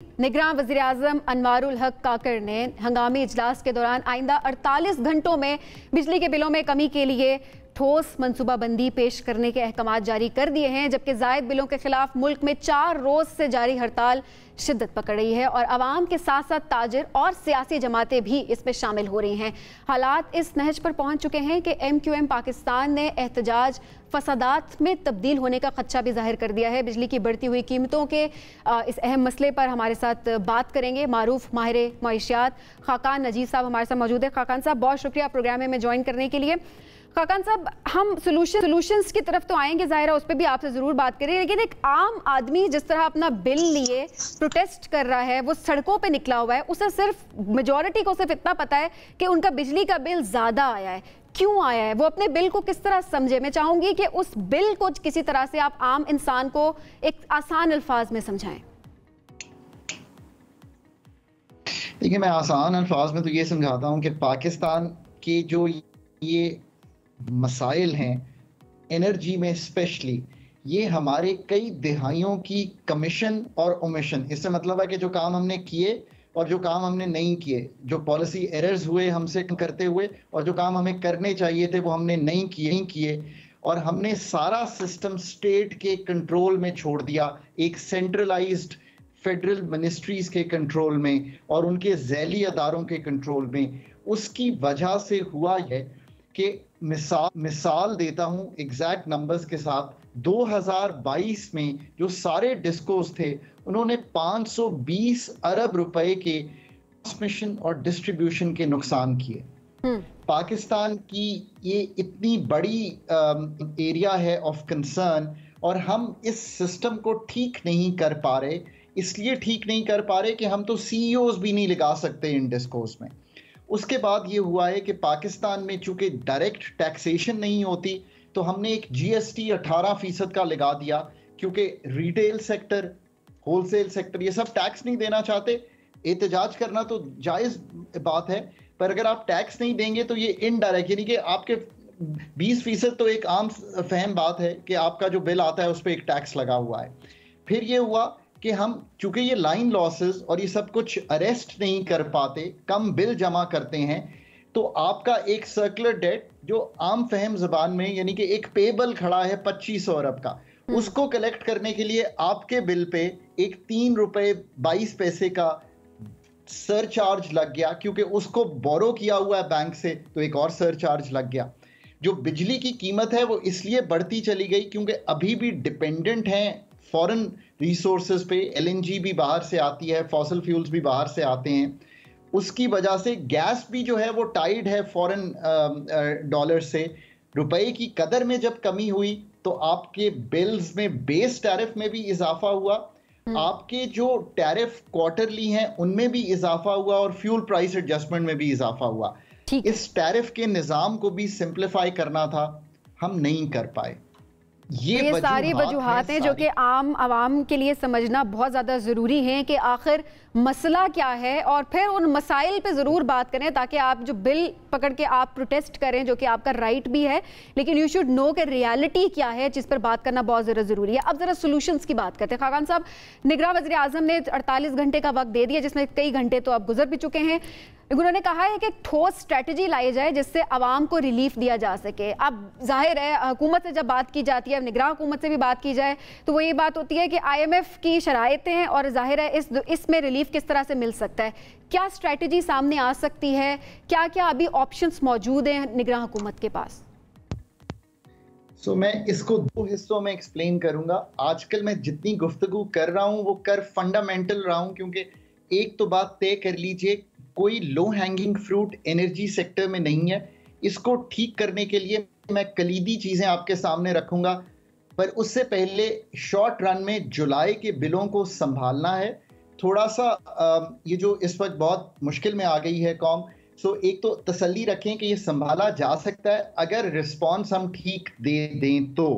निगरान वज़ीर-ए-आज़म अनवारुल हक काकर ने हंगामी इजलास के दौरान आइंदा 48 घंटों में बिजली के बिलों में कमी के लिए ठोस मनसूबाबंदी पेश करने के अहकाम जारी कर दिए हैं, जबकि जायद बिलों के खिलाफ मुल्क में 4 रोज से जारी हड़ताल शिद्दत पकड़ रही है और आवाम के साथ साथ ताजिर और सियासी जमातें भी इसमें शामिल हो रही हैं। हालात इस नहज पर पहुंच चुके हैं कि MQM पाकिस्तान ने एहतजाज फसादात में तब्दील होने का खदशा भी जाहिर कर दिया है। बिजली की बढ़ती हुई कीमतों के इस अहम मसले पर हमारे साथ बात करेंगे मारूफ माहिर मईशियात खाकान नजीब साहब हमारे साथ मौजूद है। खाकान साहब, बहुत शुक्रिया प्रोग्राम में ज्वाइन करने के लिए। खाकान साहब, हम सोल्यूशंस की तरफ तो आएंगे, जाहिर है उस पर भी आपसे ज़रूर बात करें, लेकिन एक आम आदमी जिस तरह अपना बिल लिए प्रोटेस्ट कर रहा है, वो सड़कों पे निकला हुआ है, उसे सिर्फ मेजॉरिटी को सिर्फ इतना पता है कि उनका बिजली का बिल ज़्यादा आया है। क्यों आया है, वो अपने बिल को किस तरह समझे? मैं चाहूँगी कि उस बिल को किसी तरह से आप आम इंसान को एक आसान अल्फाज में समझाएं। देखिए, मैं आसान अल्फाज में तो ये समझाता हूँ कि पाकिस्तान के जो ये मसाइल हैं एनर्जी में स्पेशली, ये हमारे कई दिहाइयों की कमीशन और ओमिशन, इससे मतलब है कि जो काम हमने किए और जो काम हमने नहीं किए, जो पॉलिसी एरर्स हुए हमसे करते हुए और जो काम हमें करने चाहिए थे वो हमने नहीं किए और हमने सारा सिस्टम स्टेट के कंट्रोल में छोड़ दिया, एक सेंट्रलाइज्ड फेडरल मिनिस्ट्रीज के कंट्रोल में और उनके झैली अदारों के कंट्रोल में। उसकी वजह से हुआ है कि मिसाल देता हूं एग्जैक्ट नंबर्स के साथ, 2022 में जो सारे डिस्कोस थे उन्होंने 520 अरब रुपए के ट्रांसमिशन और डिस्ट्रीब्यूशन के नुकसान किए। पाकिस्तान की ये इतनी बड़ी एरिया है ऑफ कंसर्न और हम इस सिस्टम को ठीक नहीं कर पा रहे। इसलिए ठीक नहीं कर पा रहे कि हम तो CEOs भी नहीं लगा सकते इन डिस्कोस में। उसके बाद ये हुआ है कि पाकिस्तान में चूंकि डायरेक्ट टैक्सेशन नहीं होती तो हमने एक GST 18% का लगा दिया, क्योंकि रिटेल सेक्टर, होलसेल सेक्टर ये सब टैक्स नहीं देना चाहते। एहतजाज करना तो जायज़ बात है, पर अगर आप टैक्स नहीं देंगे तो ये इनडायरेक्ट, यानी कि आपके 20% तो एक आम फहम बात है कि आपका जो बिल आता है उस पर एक टैक्स लगा हुआ है। फिर ये हुआ कि हम चूंकि ये लाइन लॉसेस और ये सब कुछ अरेस्ट नहीं कर पाते, कम बिल जमा करते हैं, तो आपका एक सर्कुलर डेट जो आम फहम जबान में यानी कि एक पेबल खड़ा है 2500 अरब का, उसको कलेक्ट करने के लिए आपके बिल पे एक 3 रुपए 22 पैसे का सरचार्ज लग गया, क्योंकि उसको बोरो किया हुआ है बैंक से तो एक और सरचार्ज लग गया। जो बिजली की कीमत है वो इसलिए बढ़ती चली गई क्योंकि अभी भी डिपेंडेंट हैं फॉरेन रिसोर्सेज पे। LNG भी बाहर से आती है, फॉसिल फ्यूल्स भी बाहर से आते हैं, उसकी वजह से गैस भी जो है वो टाइड है फॉरेन डॉलर से। रुपए की कदर में जब कमी हुई तो आपके बिल्स में बेस टैरिफ में भी इजाफा हुआ, आपके जो टैरिफ क्वार्टरली हैं उनमें भी इजाफा हुआ और फ्यूल प्राइस एडजस्टमेंट में भी इजाफा हुआ। इस टैरिफ के निज़ाम को भी सिंप्लीफाई करना था, हम नहीं कर पाए। ये सारी वजूहात हैं जो कि आम आवाम के लिए समझना बहुत ज़्यादा ज़रूरी है कि आखिर मसला क्या है, और फिर उन मसाइल पे ज़रूर बात करें ताकि आप जो बिल पकड़ के आप प्रोटेस्ट करें, जो कि आपका राइट भी है, लेकिन यू शुड नो कि रियलिटी क्या है, जिस पर बात करना बहुत ज़्यादा ज़रूरी है। अब ज़रा सोल्यूशंस की बात करते हैं। खाकान साहब, निगरान वज़ीर-ए-आज़म ने 48 घंटे का वक्त दे दिया, जिसमें कई घंटे तो अब गुजर भी चुके हैं। उन्होंने कहा है कि ठोस स्ट्रेटजी लाई जाए जिससे आवाम को रिलीफ दिया जा सके। अब जाहिर है हुकूमत से जब बात की जाती है, निगरान हुकूमत से भी बात की जाए, तो वो ये बात होती है कि IMF की शराइतें हैं और जाहिर है इसमें रिलीफ किस तरह से मिल सकता है, क्या स्ट्रेटजी सामने आ सकती है, क्या क्या अभी ऑप्शंस मौजूद हैं निगरान हुकूमत के पास? मैं इसको 2 हिस्सों में एक्सप्लेन करूंगा। आजकल मैं जितनी गुफ्तगू कर रहा हूं वो कर फंडामेंटल रहा हूं, क्योंकि एक तो बात तय कर लीजिए, कोई लो हैंगिंग फ्रूट एनर्जी सेक्टर में नहीं है। इसको ठीक करने के लिए मैं कलीदी चीज़ें आपके सामने रखूंगा, पर उससे पहले शॉर्ट रन में जुलाई के बिलों को संभालना है। थोड़ा सा ये जो इस वक्त बहुत मुश्किल में आ गई है कौम, एक तो तसल्ली रखें कि ये संभाला जा सकता है अगर रिस्पॉन्स हम ठीक दे दें तो।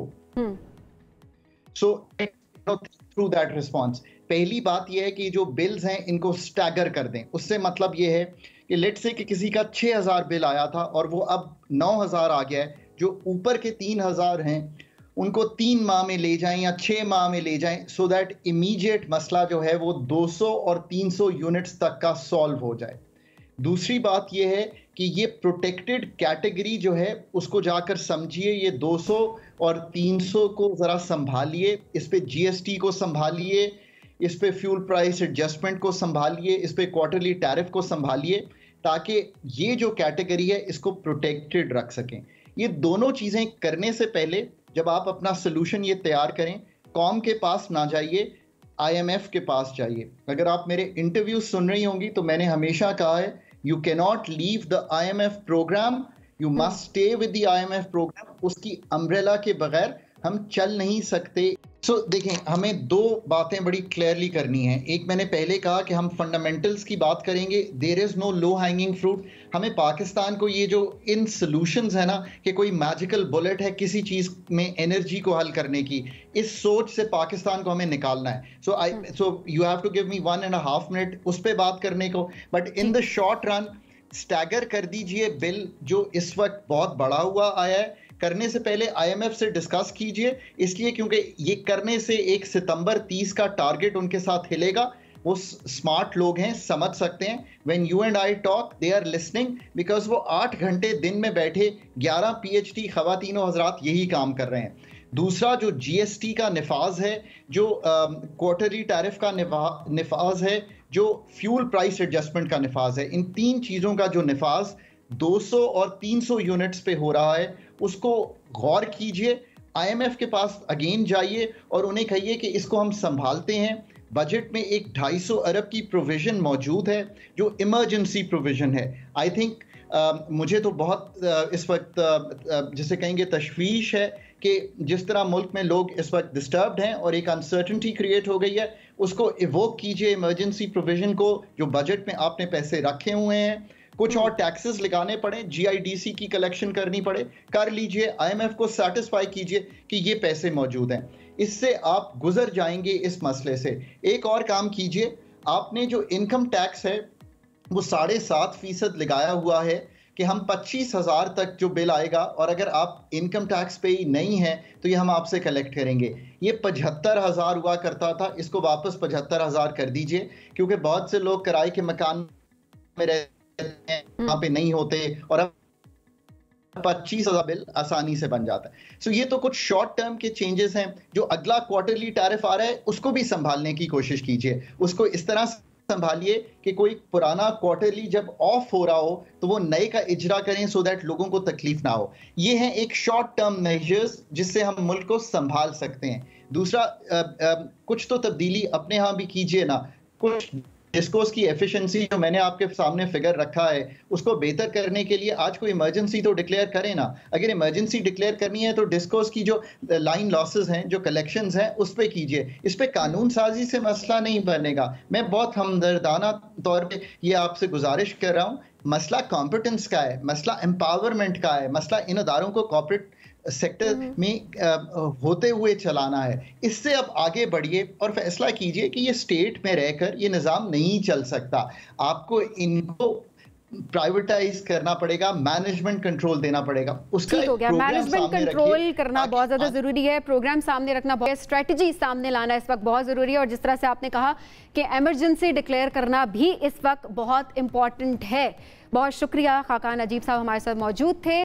थ्रू दैट रिस्पॉन्स, पहली बात यह है कि जो बिल्स हैं इनको स्टैगर कर दें। उससे मतलब ये है कि लेट से कि किसी का 6000 बिल आया था और वो अब 9000 आ गया है, जो ऊपर के 3000 हैं उनको 3 माह में ले जाएं या 6 माह में ले जाएं, सो दैट इमीडिएट मसला जो है वो 200 और 300 यूनिट्स तक का सॉल्व हो जाए। दूसरी बात यह है कि ये प्रोटेक्टेड कैटेगरी जो है उसको जाकर समझिए, ये 200 और 300 को ज़रा संभालिए, इस पे जीएसटी को संभालिए, इस पे फ्यूल प्राइस एडजस्टमेंट को संभालिए, इस पे क्वार्टरली टैरिफ को संभालिए, ताकि ये जो कैटेगरी है इसको प्रोटेक्टेड रख सकें। ये दोनों चीज़ें करने से पहले जब आप अपना सोल्यूशन ये तैयार करें, कॉम के पास ना जाइए, आईएमएफ के पास जाइए। अगर आप मेरे इंटरव्यू सुन रही होंगी तो मैंने हमेशा कहा है, you can not leave the IMF programme, you must stay with the IMF programme. उसकी अम्ब्रेला के बगैर हम चल नहीं सकते। देखें, हमें 2 बातें बड़ी क्लियरली करनी है। एक, मैंने पहले कहा कि हम फंडामेंटल्स की बात करेंगे, there is no low hanging fruit. हमें पाकिस्तान को ये जो इन सॉल्यूशंस है ना कि कोई मैजिकल बुलेट है किसी चीज़ में एनर्जी को हल करने की, इस सोच से पाकिस्तान को हमें निकालना है। So you have to give me 1.5 minute उस पर बात करने को। But in the short run stagger कर दीजिए बिल जो इस वक्त बहुत बढ़ा हुआ आया है। करने से पहले आईएमएफ से डिस्कस कीजिए, इसलिए क्योंकि ये करने से 1 सितंबर 30 का टारगेट उनके साथ हिलेगा। वो स्मार्ट लोग हैं, समझ सकते हैं। When you and I talk they are listening, because वो 8 घंटे दिन में बैठे 11 पीएचडी खवातीनो हजरात यही काम कर रहे हैं। दूसरा, जो जीएसटी का निफाज है, जो क्वार्टरली टैरिफ का निफाज है, जो फ्यूल प्राइस एडजस्टमेंट का निफाज है, इन 3 चीज़ों का जो निफाज 200 और 300 यूनिट्स पे हो रहा है, उसको गौर कीजिए। आईएमएफ के पास अगेन जाइए और उन्हें कहिए कि इसको हम संभालते हैं। बजट में एक 250 अरब की प्रोविज़न मौजूद है जो इमरजेंसी प्रोविज़न है। आई थिंक मुझे तो बहुत इस वक्त जिसे कहेंगे तशवीश है कि जिस तरह मुल्क में लोग इस वक्त डिस्टर्ब्ड हैं और एक अनसर्टनिटी क्रिएट हो गई है, उसको इवोक कीजिए इमरजेंसी प्रोविज़न को, जो बजट में आपने पैसे रखे हुए हैं। कुछ और टैक्सेस लगाने पड़े, जीआईडीसी की कलेक्शन करनी पड़े, कर लीजिए। आईएमएफ को सेटिस्फाई कीजिए कि ये पैसे मौजूद हैं। इससे आप गुजर जाएंगे इस मसले से। एक और काम कीजिए, आपने जो इनकम टैक्स है वो 7.5% लगाया हुआ है कि हम 25,000 तक जो बिल आएगा, और अगर आप इनकम टैक्स पे ही नहीं है तो ये हम आपसे कलेक्ट करेंगे। ये 75,000 हुआ करता था, इसको वापस 75,000 कर दीजिए, क्योंकि बहुत से लोग किराए के मकान में वहां पे नहीं होते और अब 25,000 बिल आसानी से बन जाता है। सो ये तो कुछ शॉर्ट टर्म के चेंजेस हैं। जो अगला क्वार्टरली टैरिफ आ रहा है उसको भी संभालने की कोशिश कीजिए। उसको इस तरह संभालिए कि कोई पुराना क्वार्टरली जब ऑफ हो रहा हो तो वो नए का इजरा करें, सो दैट लोगों को तकलीफ ना हो। ये है एक शॉर्ट टर्म मेजर्स जिससे हम मुल्क को संभाल सकते हैं। दूसरा, कुछ तो तब्दीली अपने यहाँ भी कीजिए ना। कुछ डिस्कोस की एफिशिएंसी जो मैंने आपके सामने फिगर रखा है उसको बेहतर करने के लिए आज कोई इमरजेंसी तो डिक्लेयर करें ना। अगर इमरजेंसी डिक्लेयर करनी है तो डिस्कोस की जो लाइन लॉसेस हैं, जो कलेक्शंस हैं, उस पे कीजिए। इस पे कानून साजी से मसला नहीं बनेगा। मैं बहुत हमदर्दाना तौर पे ये आपसे गुजारिश कर रहा हूँ, मसला कॉम्पिटेंस का है, मसला एम्पावरमेंट का है, मसला इन अदारों को कॉर्पोरेट सेक्टर में होते हुए चलाना है। इससे अब आगे बढ़िए और फैसला कीजिए कि ये स्टेट में रहकर ये निज़ाम नहीं चल सकता। आपको इनको प्राइवेटाइज करना पड़ेगा, मैनेजमेंट कंट्रोल देना पड़ेगा। उसका ठीक हो गया, मैनेजमेंट कंट्रोल करना बहुत ज़्यादा ज़रूरी है, प्रोग्राम सामने रखना, बहुत स्ट्रेटजी सामने लाना इस वक्त बहुत ज़रूरी है। और जिस तरह से आपने कहा कि एमरजेंसी डिक्लेयर करना भी इस वक्त बहुत इंपॉर्टेंट है। बहुत शुक्रिया, खाकान अजीब साहब हमारे साथ मौजूद थे।